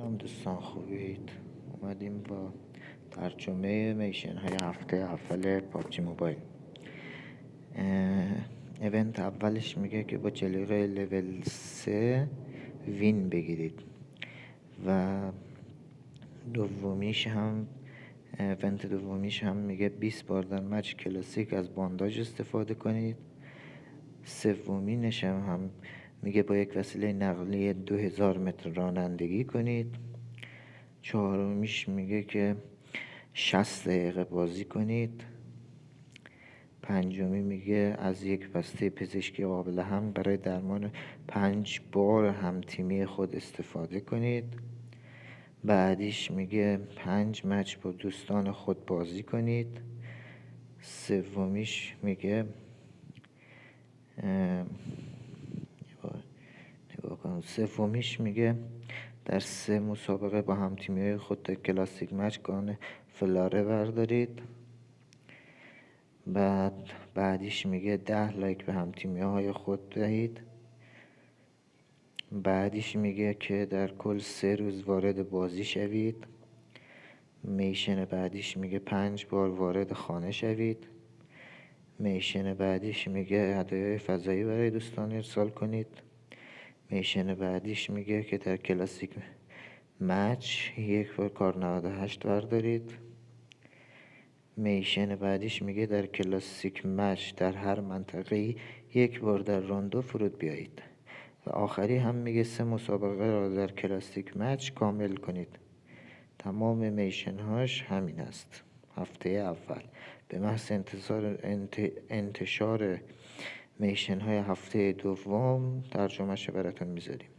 سلام دوستان، خوبید؟ اومدیم با ترجمه میشن های هفته اول پابجی موبایل. ایونت اولش میگه که با جلیقه لول 3 وین بگیرید و دومیش هم ایونت دومیش هم میگه 20 بار در مچ کلاسیک از بانداج استفاده کنید. سومینش هم میگه با یک وسیله نقلیه 2000 متر رانندگی کنید. چهارمیش میگه که 60 دقیقه بازی کنید. پنجمی میگه از یک بسته پزشکی قابل حمل برای درمان 5 بار همتیمی خود استفاده کنید. بعدیش میگه 5 مچ با دوستان خود بازی کنید. سومیش میگه در 3 مسابقه با همتیمی‌های خود در کلاسیک مچ گان فلاره بردارید. بعدیش میگه 10 لایک به همتیمی‌های خود دهید. بعدیش میگه که در کل 3 روز وارد بازی شوید. میشن بعدیش میگه 5 بار وارد خانه شوید. میشن بعدیش میگه هدایای فضایی برای دوستان ارسال کنید. میشن بعدیش میگه که در کلاسیک مچ یک بار کار 98 بردارید. میشن بعدیش میگه در کلاسیک مچ در هر منطقه‌ای یک بار در راندو فرود بیایید. و آخری هم میگه 3 مسابقه را در کلاسیک مچ کامل کنید. تمام میشن هاش همین است. هفته اول به محض انتشار میشن های هفته دوم ترجمهش براتون میذاریم.